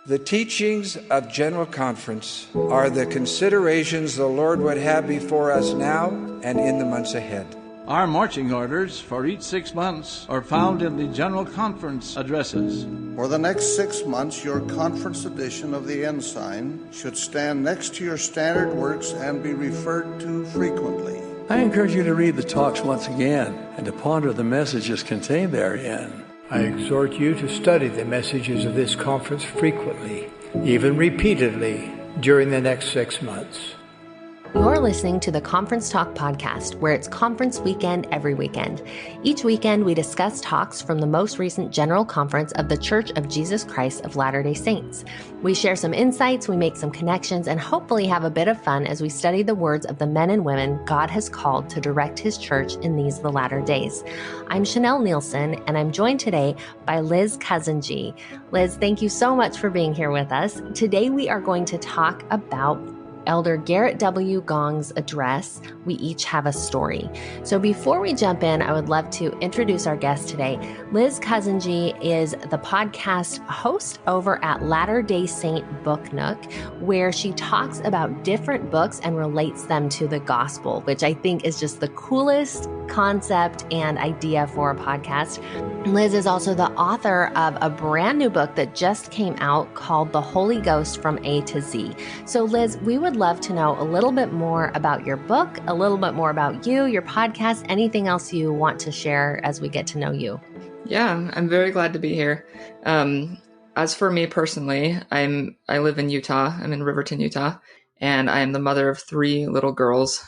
The teachings of General Conference are the considerations the Lord would have before us now and in the months ahead. Our marching orders for each 6 months are found in the General Conference addresses. For the next 6 months, your conference edition of the Ensign should stand next to your standard works and be referred to frequently. I encourage you to read the talks once again and to ponder the messages contained therein. I exhort you to study the messages of this conference frequently, even repeatedly, during the next 6 months. You're listening to the Conference Talk podcast, where it's conference weekend every weekend. Each weekend, we discuss talks from the most recent General Conference of the Church of Jesus Christ of Latter-day Saints. We share some insights, we make some connections, and hopefully have a bit of fun as we study the words of the men and women God has called to direct His church in these the latter days. I'm Chanel Nielsen, and I'm joined today by Liz Cousin-G. Liz, thank you so much for being here with us. Today, we are going to talk about Elder Garrett W. Gong's address, We Each Have a Story. So before we jump in, I would love to introduce our guest today. Liz Cousin-G is the podcast host over at Latter-day Saint Book Nook, where she talks about different books and relates them to the gospel, which I think is just the coolest concept and idea for a podcast. Liz is also the author of a brand new book that just came out called The Holy Ghost from A to Z. So Liz, we would love to know a little bit more about your book, a little bit more about you, your podcast, anything else you want to share as we get to know you. Yeah, I'm very glad to be here. As for me personally, I live in Utah. I'm in Riverton, Utah, and I am the mother of 3 little girls,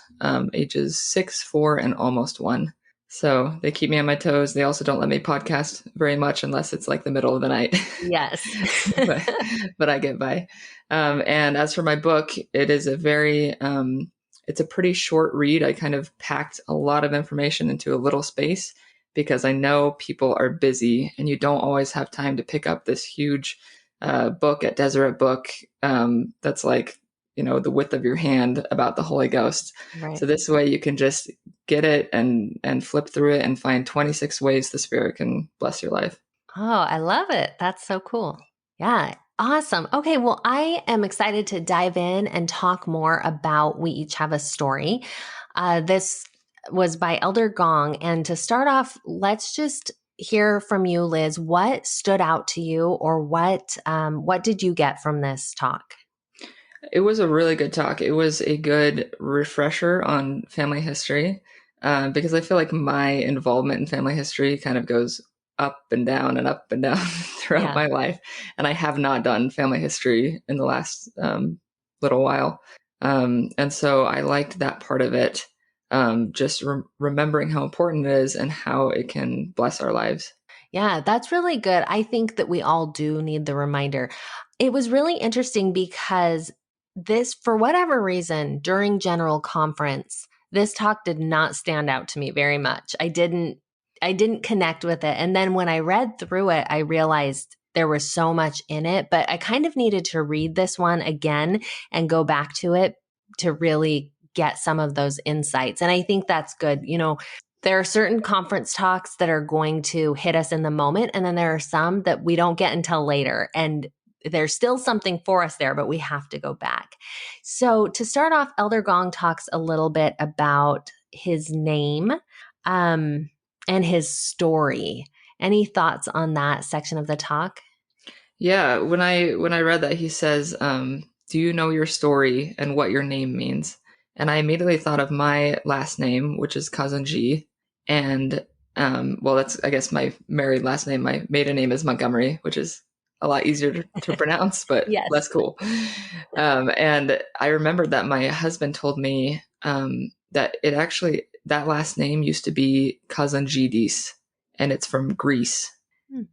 ages 6, 4, and almost 1. So they keep me on my toes. They also don't let me podcast very much unless it's like the middle of the night. Yes. but I get by. And as for my book, it is it's a pretty short read. I kind of packed a lot of information into a little space because I know people are busy and you don't always have time to pick up this huge book at Deseret Book that's like, the width of your hand about the Holy Ghost. Right. So this way you can just get it and flip through it and find 26 ways the Spirit can bless your life. Oh, I love it. That's so cool. Yeah. Awesome. Okay. Well, I am excited to dive in and talk more about We Each Have a Story. This was by Elder Gong. And to start off, let's just hear from you, Liz. What stood out to you, or what did you get from this talk? It was a really good talk. It was a good refresher on family history because I feel like my involvement in family history kind of goes up and down throughout my life. And I have not done family history in the last little while. And so I liked that part of it, just remembering how important it is and how it can bless our lives. Yeah, that's really good. I think that we all do need the reminder. It was really interesting because this, for whatever reason, during General Conference, this talk did not stand out to me very much. I didn't connect with it. And then when I read through it, I realized there was so much in it, but I kind of needed to read this one again and go back to it to really get some of those insights. And I think that's good. There are certain conference talks that are going to hit us in the moment, and then there are some that we don't get until later. And there's still something for us there, but we have to go back. So to start off, Elder Gong talks a little bit about his name and his story. Any thoughts on that section of the talk? Yeah, when I read that, he says, do you know your story and what your name means? And I immediately thought of my last name, which is Cousin-G. And that's, I guess, my married last name. My maiden name is Montgomery, which is a lot easier to pronounce, but yes. Less cool. And I remembered that my husband told me that that last name used to be Cousin-Gdis, and it's from Greece.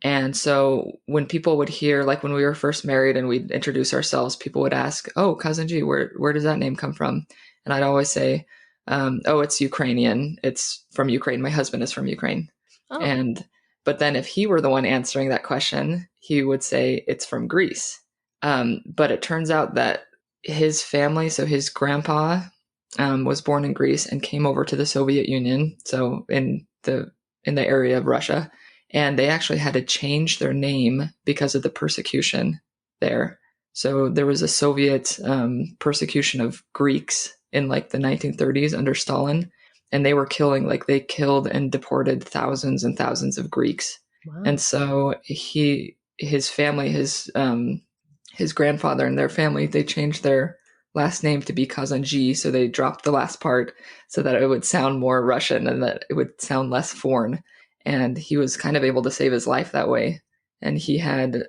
And so when people would hear, like when we were first married and we'd introduce ourselves, people would ask, "Oh, Cousin-G, where does that name come from?" And I'd always say, "Oh, it's Ukrainian. It's from Ukraine. My husband is from Ukraine." Oh. But then if he were the one answering that question, he would say it's from Greece. But it turns out that his family, so his grandpa was born in Greece and came over to the Soviet Union, so in the area of Russia, and they actually had to change their name because of the persecution there. So there was a Soviet persecution of Greeks in like the 1930s under Stalin, and they were they killed and deported thousands and thousands of Greeks. Wow. And so his family, his grandfather and their family, they changed their last name to be Kazanji. So they dropped the last part so that it would sound more Russian and that it would sound less foreign. And he was kind of able to save his life that way. And he had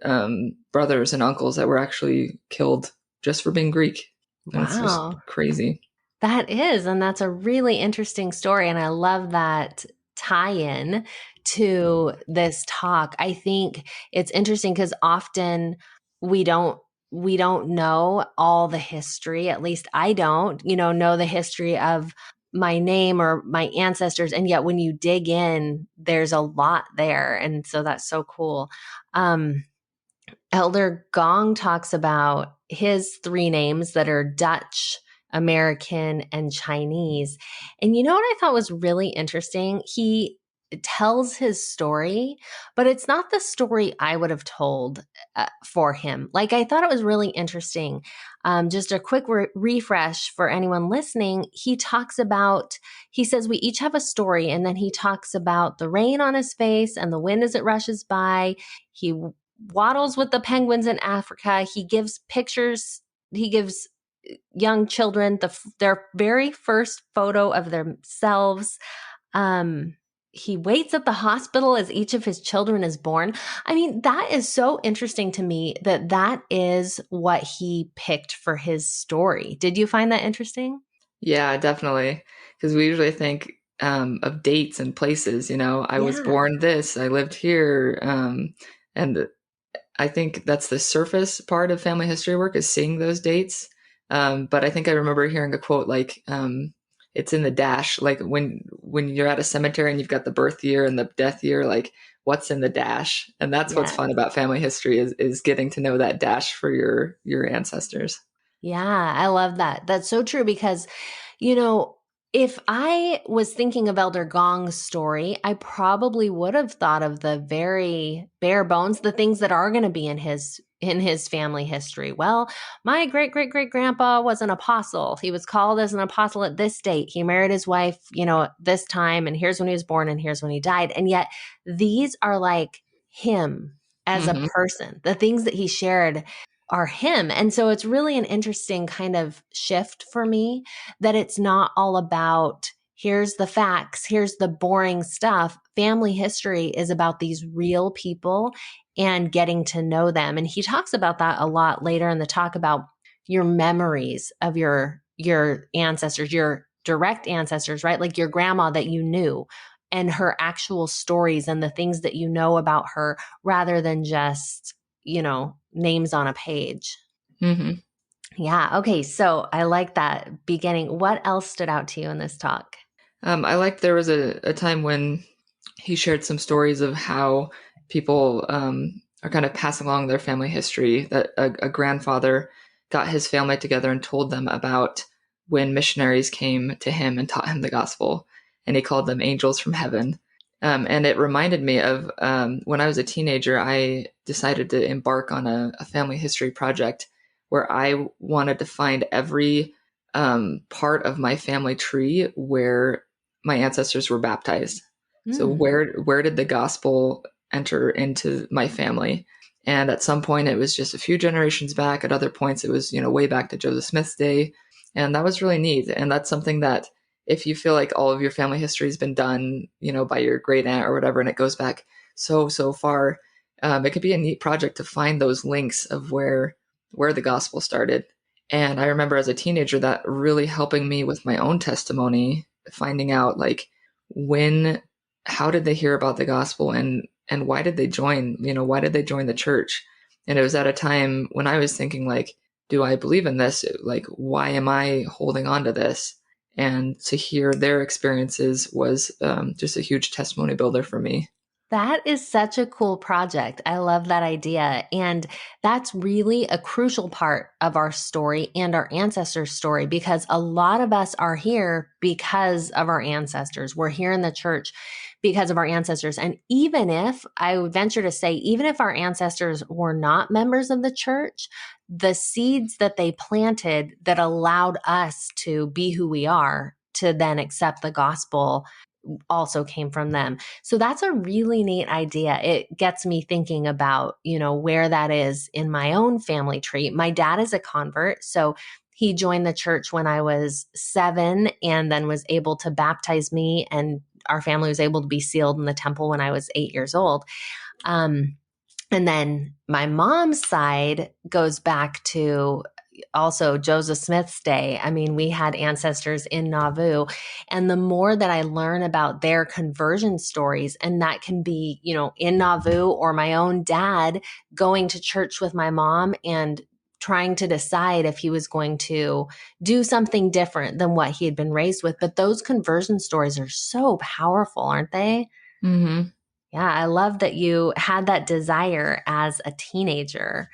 brothers and uncles that were actually killed just for being Greek. And it's just Wow. crazy. That is, and that's a really interesting story. And I love that tie-in to this talk. I think it's interesting because often we don't know all the history. At least I don't, know the history of my name or my ancestors. And yet when you dig in, there's a lot there. And so that's so cool. Elder Gong talks about his 3 names that are Dutch, American, and Chinese. And you know what I thought was really interesting? He tells his story, but it's not the story I would have told for him. Like, I thought it was really interesting. Just a quick refresh for anyone listening. He says we each have a story, and then he talks about the rain on his face and the wind as it rushes by. He waddles with the penguins in Africa. He gives pictures. He gives young children their very first photo of themselves. He waits at the hospital as each of his children is born. I mean, that is so interesting to me that is what he picked for his story. Did you find that interesting? Yeah, definitely. Because we usually think of dates and places, I was born this, I lived here. And I think that's the surface part of family history work, is seeing those dates. But I think I remember hearing a quote like, it's in the dash, like when you're at a cemetery and you've got the birth year and the death year, like what's in the dash. And that's what's fun about family history is getting to know that dash for your ancestors. Yeah, I love that. That's so true because, if I was thinking of Elder Gong's story, I probably would have thought of the very bare bones, the things that are going to be in his family history. Well, my great great great grandpa was an apostle. He was called as an apostle at this date. He married his wife, this time, and here's when he was born and here's when he died. And yet these are like him as a person. The things that he shared are him. And so it's really an interesting kind of shift for me that it's not all about here's the facts, here's the boring stuff. Family history is about these real people and getting to know them. And he talks about that a lot later in the talk about your memories of your ancestors, your direct ancestors, right? Like your grandma that you knew and her actual stories and the things that you know about her rather than just names on a page. Mm-hmm. Yeah. Okay. So I like that beginning. What else stood out to you in this talk? I liked there was a time when he shared some stories of how people are kind of passing along their family history, that a grandfather got his family together and told them about when missionaries came to him and taught him the gospel, and he called them angels from heaven. And it reminded me of when I was a teenager, I decided to embark on a family history project where I wanted to find every part of my family tree where my ancestors were baptized. So where did the gospel enter into my family? And at some point it was just a few generations back. At other points it was, way back to Joseph Smith's day. And that was really neat. And that's something that if you feel like all of your family history has been done, by your great aunt or whatever, and it goes back so far, it could be a neat project to find those links of where the gospel started. And I remember as a teenager that really helping me with my own testimony, finding out like how did they hear about the gospel and why did they join, why did they join the church? And it was at a time when I was thinking like, do I believe in this? Like, why am I holding on to this? And to hear their experiences was just a huge testimony builder for me. That is such a cool project. I love that idea. And that's really a crucial part of our story and our ancestors' story, because a lot of us are here because of our ancestors. We're here in the church because of our ancestors. And even if, I would venture to say, even if our ancestors were not members of the church, the seeds that they planted that allowed us to be who we are, to then accept the gospel, also came from them. So that's a really neat idea. It gets me thinking about, where that is in my own family tree. My dad is a convert, so he joined the church when I was 7 and then was able to baptize me, and our family was able to be sealed in the temple when I was 8 years old. And then my mom's side goes back to also Joseph Smith's day. I mean, we had ancestors in Nauvoo. And the more that I learn about their conversion stories, and that can be, in Nauvoo, or my own dad going to church with my mom and trying to decide if he was going to do something different than what he had been raised with. But those conversion stories are so powerful, aren't they? Mm-hmm. Yeah, I love that you had that desire as a teenager.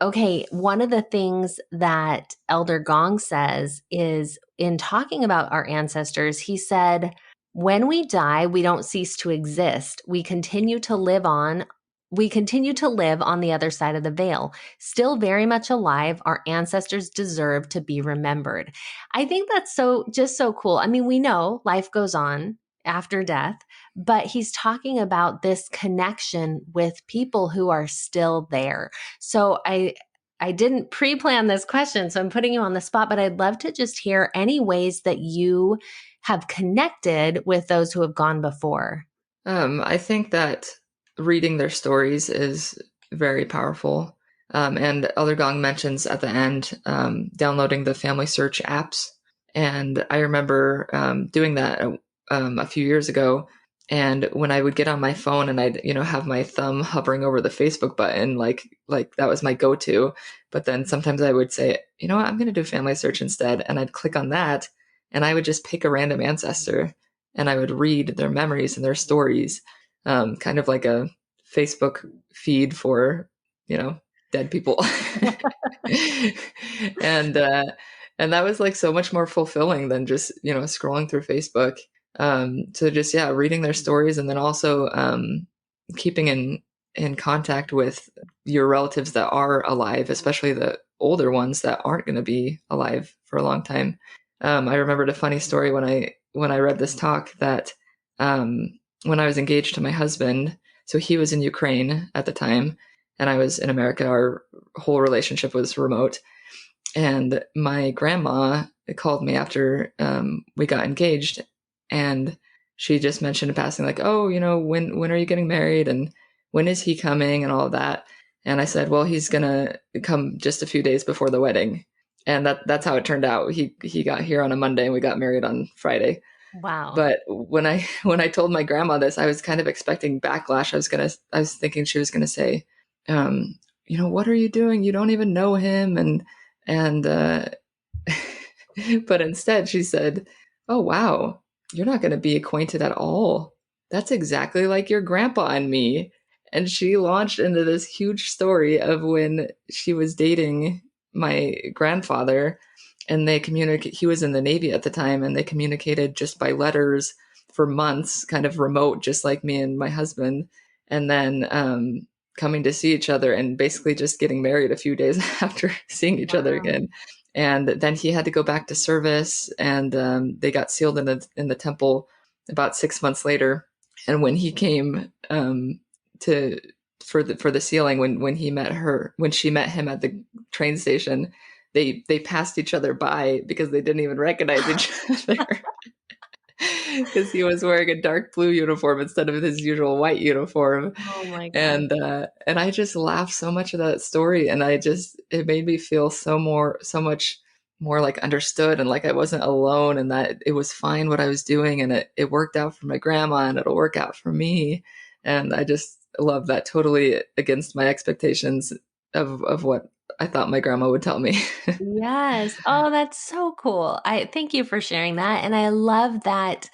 Okay, one of the things that Elder Gong says is, in talking about our ancestors, he said, when we die, we don't cease to exist. We continue to live on the other side of the veil. Still very much alive, our ancestors deserve to be remembered. I think that's just so cool. I mean, we know life goes on after death, but he's talking about this connection with people who are still there. So I didn't pre-plan this question, so I'm putting you on the spot, but I'd love to just hear any ways that you have connected with those who have gone before. I think that reading their stories is very powerful. And Elder Gong mentions at the end downloading the Family Search apps. And I remember doing that a few years ago. And when I would get on my phone and I'd, have my thumb hovering over the Facebook button, like that was my go-to. But then sometimes I would say, you know what, I'm going to do Family Search instead. And I'd click on that and I would just pick a random ancestor and I would read their memories and their stories, kind of like a Facebook feed for, dead people. And that was like so much more fulfilling than just, scrolling through Facebook. So just, reading their stories, and then also keeping in contact with your relatives that are alive, especially the older ones that aren't going to be alive for a long time. I remembered a funny story when I read this talk that when I was engaged to my husband, so he was in Ukraine at the time, and I was in America. Our whole relationship was remote. And my grandma called me after we got engaged, and she just mentioned in passing, like, oh, when are you getting married, and when is he coming, and all of that. And I said, well, he's gonna come just a few days before the wedding. And that's how it turned out. He got here on a Monday and we got married on Friday. Wow. But when I told my grandma this, I was kind of expecting backlash. I was thinking she was gonna say, what are you doing? You don't even know him. And but instead she said, oh, wow, you're not going to be acquainted at all. That's exactly like your grandpa and me. And she launched into this huge story of when she was dating my grandfather, and he was in the Navy at the time, and they communicated just by letters for months, kind of remote, just like me and my husband. And then coming to see each other and basically just getting married a few days after seeing each other again. And then he had to go back to service, and they got sealed in the temple about 6 months later. And when he came for the sealing, when she met him at the train station, they passed each other by because they didn't even recognize each other. Because he was wearing a dark blue uniform instead of his usual white uniform. Oh my God. And I just laughed so much at that story, and it made me feel so much more like understood, and like I wasn't alone, and that it was fine what I was doing, and it worked out for my grandma, and it'll work out for me. And I just love that, totally against my expectations of what I thought my grandma would tell me. Yes. Oh, that's so cool. I thank you for sharing that. And I love that,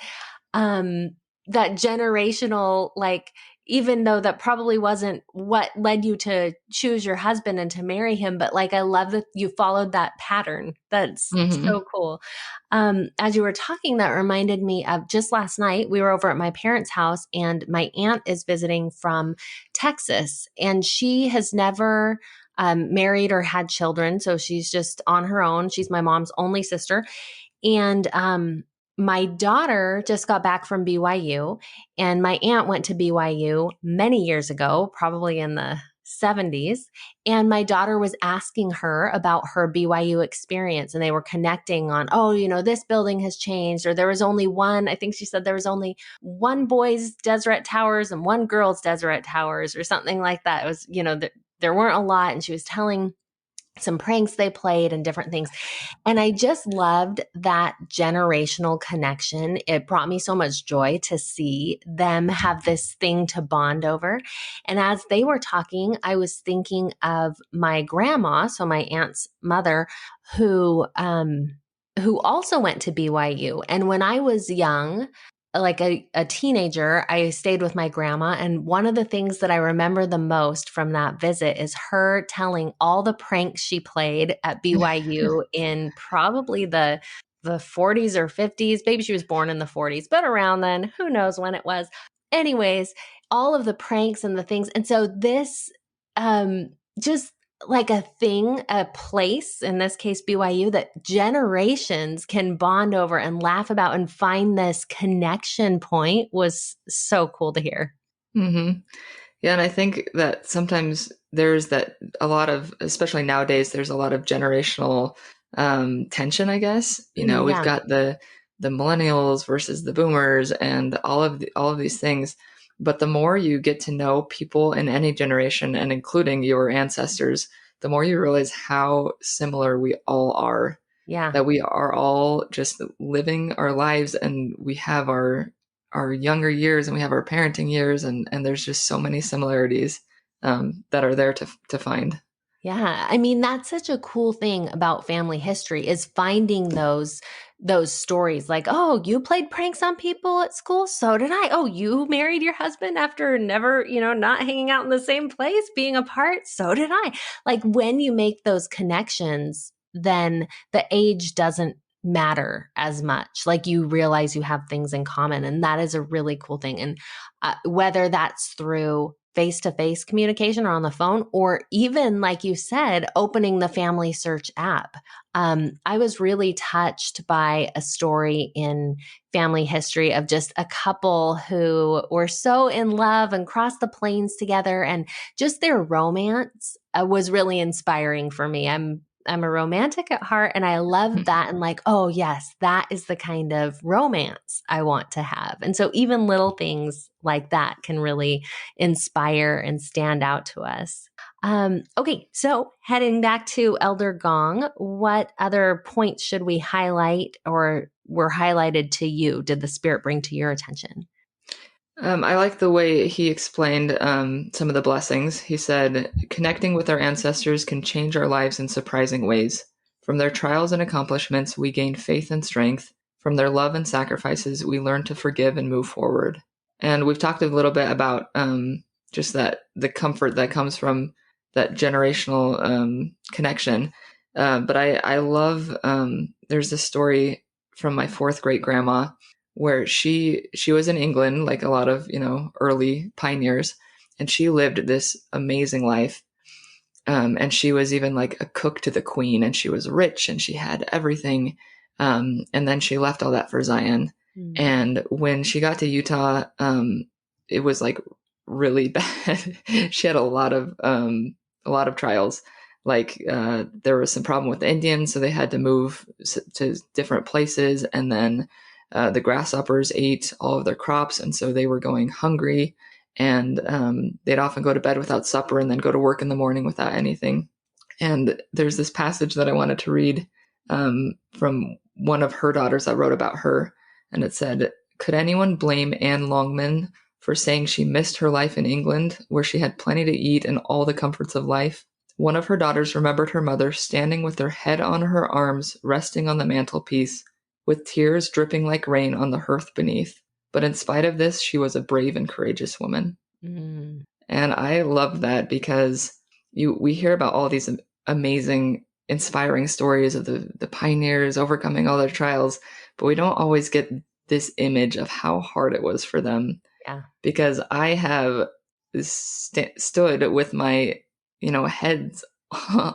that generational, like, even though that probably wasn't what led you to choose your husband and to marry him, but like, I love that you followed that pattern. That's so cool. As you were talking, that reminded me of just last night, we were over at my parents' house, and my aunt is visiting from Texas, and she has never married or had children. So she's just on her own. She's my mom's only sister. And my daughter just got back from BYU, and my aunt went to BYU many years ago, probably in the 70s. And my daughter was asking her about her BYU experience, and they were connecting on, oh, this building has changed, or there was only one, I think she said there was only one boys' Deseret Towers and one girls' Deseret Towers, or something like that. It was, there weren't a lot. And she was telling some pranks they played and different things. And I just loved that generational connection. It brought me so much joy to see them have this thing to bond over. And as they were talking, I was thinking of my grandma, so my aunt's mother, who also went to BYU. And when I was young, like a teenager, I stayed with my grandma. And one of the things that I remember the most from that visit is her telling all the pranks she played at BYU in probably the 40s or 50s. Maybe she was born in the 40s, but around then, who knows when it was. Anyways, all of the pranks and the things. And so this, just like a thing, a place, in this case, BYU, that generations can bond over and laugh about and find this connection point was so cool to hear. Mm-hmm. Yeah. And I think that sometimes there's a lot of, especially nowadays, there's a lot of generational tension, I guess. We've got the millennials versus the boomers and all of these things. But the more you get to know people in any generation, and including your ancestors, the more you realize how similar we all are. Yeah. That we are all just living our lives, and we have our younger years and we have our parenting years, and there's just so many similarities that are there to find. Yeah. I mean, that's such a cool thing about family history, is finding those stories like, oh, you played pranks on people at school. So did I. Oh, you married your husband after never, not hanging out in the same place, being apart. So did I. Like, when you make those connections, then the age doesn't matter as much. Like, you realize you have things in common, and that is a really cool thing. And whether that's through face-to-face communication or on the phone, or even, like you said, opening the Family Search app. I was really touched by a story in family history of just a couple who were so in love and crossed the plains together, and just their romance was really inspiring for me. I'm a romantic at heart, and I love that. And like, oh yes, that is the kind of romance I want to have. And so even little things like that can really inspire and stand out to us. Okay, so heading back to Elder Gong, what other points should we highlight or were highlighted to you? Did the Spirit bring to your attention? I like the way he explained some of the blessings. He said, connecting with our ancestors can change our lives in surprising ways. From their trials and accomplishments, we gain faith and strength. From their love and sacrifices, we learn to forgive and move forward. And we've talked a little bit about just that the comfort that comes from that generational connection. But I love, there's this story from my fourth great grandma where she was in England, like a lot of, early pioneers, and she lived this amazing life. And she was even like a cook to the queen, and she was rich and she had everything. And then she left all that for Zion. Mm. And when she got to Utah, it was like really bad. She had a lot of trials. Like there was some problem with the Indians, so they had to move to different places. And then the grasshoppers ate all of their crops, and so they were going hungry. And they'd often go to bed without supper and then go to work in the morning without anything. And there's this passage that I wanted to read from one of her daughters that wrote about her. And it said, could anyone blame Anne Longman for saying she missed her life in England, where she had plenty to eat and all the comforts of life? One of her daughters remembered her mother standing with her head on her arms, resting on the mantelpiece, with tears dripping like rain on the hearth beneath. But in spite of this, she was a brave and courageous woman. Mm. And I love that because we hear about all these amazing, inspiring stories of the pioneers overcoming all their trials, but we don't always get this image of how hard it was for them. Yeah. Because I have stood with my, heads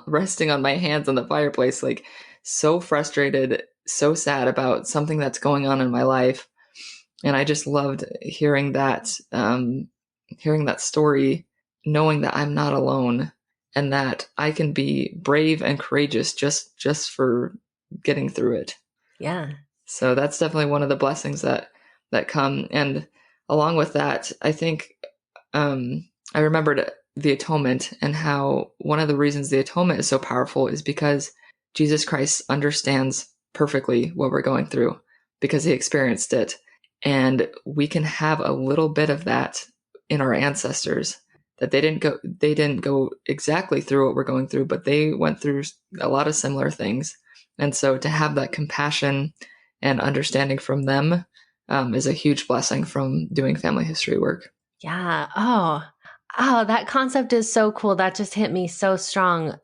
resting on my hands on the fireplace, like so frustrated, so sad about something that's going on in my life. And I just loved hearing that story, knowing that I'm not alone and that I can be brave and courageous just for getting through it. Yeah. So that's definitely one of the blessings that come. And along with that, I think I remembered the atonement and how one of the reasons the atonement is so powerful is because Jesus Christ understands perfectly what we're going through because he experienced it. And we can have a little bit of that in our ancestors, that they didn't go exactly through what we're going through, but they went through a lot of similar things. And so to have that compassion and understanding from them is a huge blessing from doing family history work. Yeah. Oh, that concept is so cool. That just hit me so strong.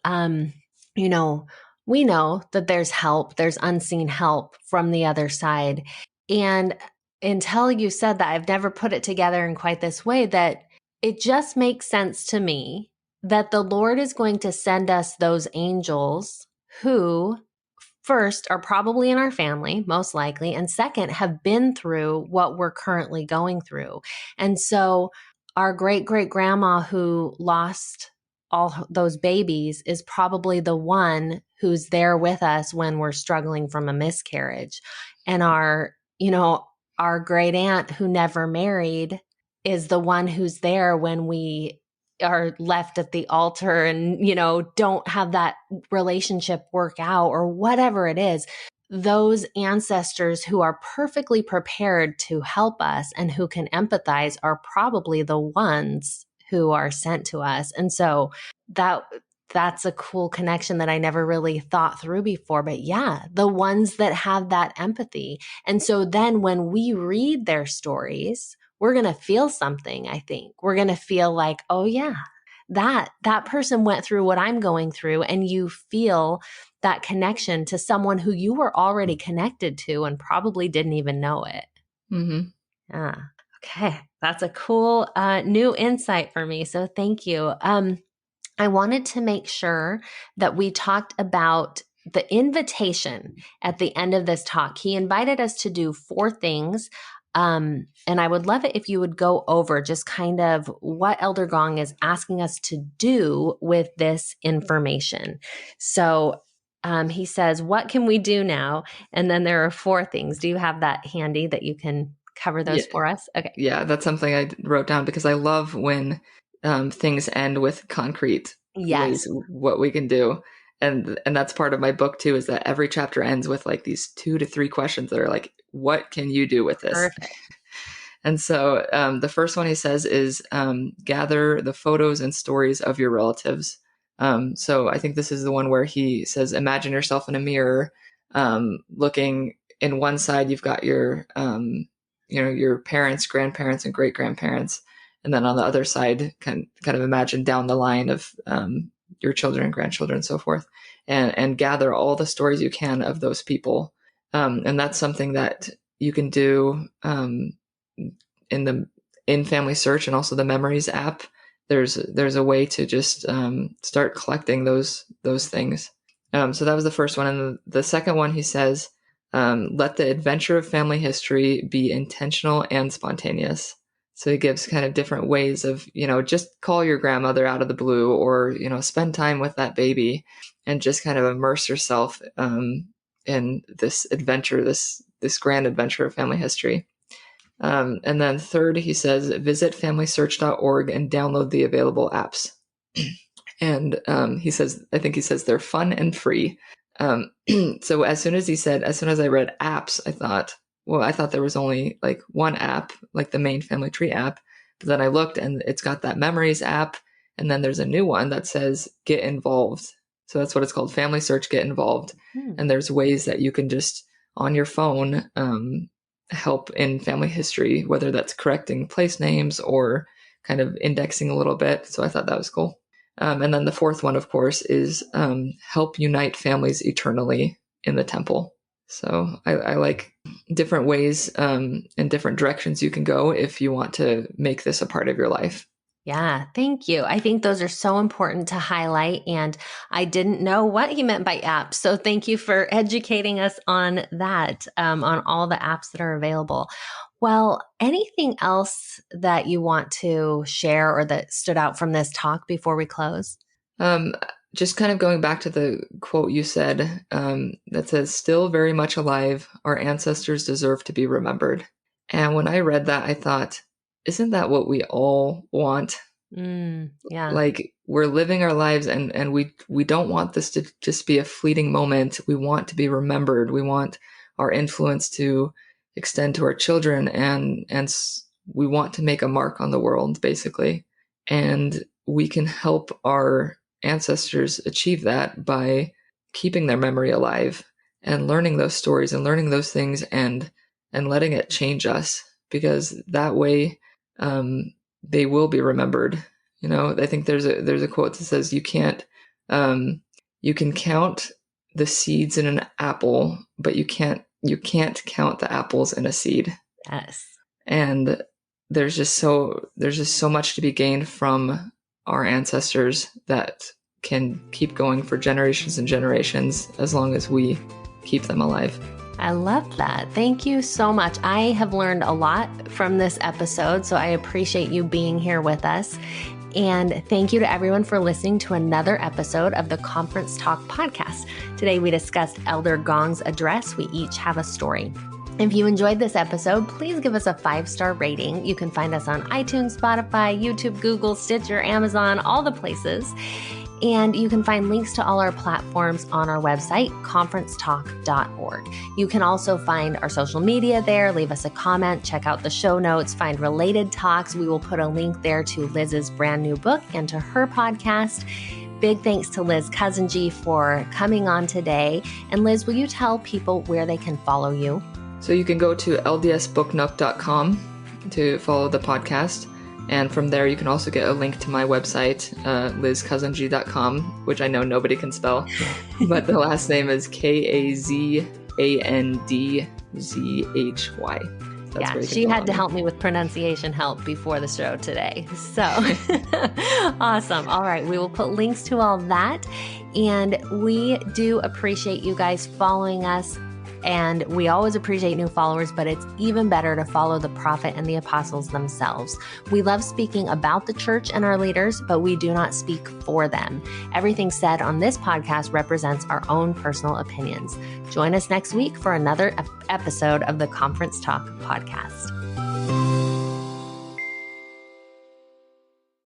We know that there's help, there's unseen help from the other side. And until you said that, I've never put it together in quite this way, that it just makes sense to me that the Lord is going to send us those angels who first are probably in our family, most likely, and second have been through what we're currently going through. And so our great great grandma who lost all those babies is probably the one who's there with us when we're struggling from a miscarriage. And our great aunt who never married is the one who's there when we are left at the altar and, don't have that relationship work out or whatever it is. Those ancestors who are perfectly prepared to help us and who can empathize are probably the ones who are sent to us. And so that's a cool connection that I never really thought through before. But yeah, the ones that have that empathy. And so then when we read their stories, we're going to feel something, I think. We're going to feel like, oh yeah, that person went through what I'm going through, and you feel that connection to someone who you were already connected to and probably didn't even know it. Mm-hmm. Yeah. Okay. That's a cool new insight for me. So thank you. I wanted to make sure that we talked about the invitation at the end of this talk. He invited us to do 4 things. And I would love it if you would go over just kind of what Elder Gong is asking us to do with this information. So he says, what can we do now? And then there are 4 things. Do you have that handy that you can cover those for us? Okay. Yeah, that's something I wrote down because I love when things end with concrete ways what we can do. And that's part of my book too, is that every chapter ends with like these 2 to 3 questions that are like, what can you do with this? Perfect. And so the first one he says is gather the photos and stories of your relatives. So I think this is the one where he says, imagine yourself in a mirror, looking in one side, you've got your, your parents, grandparents, and great grandparents. And then on the other side, kind of imagine down the line of your children and grandchildren and so forth, and gather all the stories you can of those people. And that's something that you can do in Family Search and also the Memories app. There's a way to just start collecting those things. So that was the first one. And the second one, he says, let the adventure of family history be intentional and spontaneous. So he gives kind of different ways of, just call your grandmother out of the blue, or, spend time with that baby and just kind of immerse yourself in this adventure, this grand adventure of family history. And then third, he says, visit familysearch.org and download the available apps. And he says they're fun and free. So as soon as I read apps, I thought there was only like one app, like the main Family Tree app. But then I looked and it's got that Memories app. And then there's a new one that says Get Involved. So that's what it's called, Family Search Get Involved. And there's ways that you can just on your phone help in family history, whether that's correcting place names or kind of indexing a little bit. So I thought that was cool. And then the fourth one, of course, is help unite families eternally in the temple. So I like different ways and different directions you can go if you want to make this a part of your life. Yeah, thank you. I think those are so important to highlight, and I didn't know what he meant by apps. So thank you for educating us on that, on all the apps that are available. Well, anything else that you want to share or that stood out from this talk before we close? Just kind of going back to the quote you said that says, "Still very much alive, our ancestors deserve to be remembered." And when I read that, I thought, isn't that what we all want? Yeah. Like, we're living our lives and we don't want this to just be a fleeting moment. We want to be remembered. We want our influence to extend to our children, and we want to make a mark on the world, basically. And we can help our ancestors achieve that by keeping their memory alive and learning those stories and learning those things and letting it change us, because that way they will be remembered. I think there's a quote that says you can count the seeds in an apple, but you can't count the apples in a seed. Yes. And there's just so much to be gained from our ancestors that can keep going for generations and generations as long as we keep them alive. I love that. Thank you so much. I have learned a lot from this episode, so I appreciate you being here with us. And thank you to everyone for listening to another episode of the Conference Talk podcast. Today we discussed Elder Gong's address, We Each Have a Story. If you enjoyed this episode, please give us a 5-star rating. You can find us on iTunes, Spotify, YouTube, Google, Stitcher, Amazon, all the places. And you can find links to all our platforms on our website, conferencetalk.org. You can also find our social media there, leave us a comment, check out the show notes, find related talks. We will put a link there to Liz's brand new book and to her podcast. Big thanks to Liz Cousin-G for coming on today. And Liz, will you tell people where they can follow you? So you can go to ldsbooknook.com to follow the podcast. And from there, you can also get a link to my website, lizcousin.g.com, which I know nobody can spell. But the last name is Kazandzhy. Yeah, she had to help me with pronunciation help before the show today. So awesome. All right. We will put links to all that. And we do appreciate you guys following us. And we always appreciate new followers, but it's even better to follow the prophet and the apostles themselves. We love speaking about the church and our leaders, but we do not speak for them. Everything said on this podcast represents our own personal opinions. Join us next week for another episode of the Conference Talk podcast.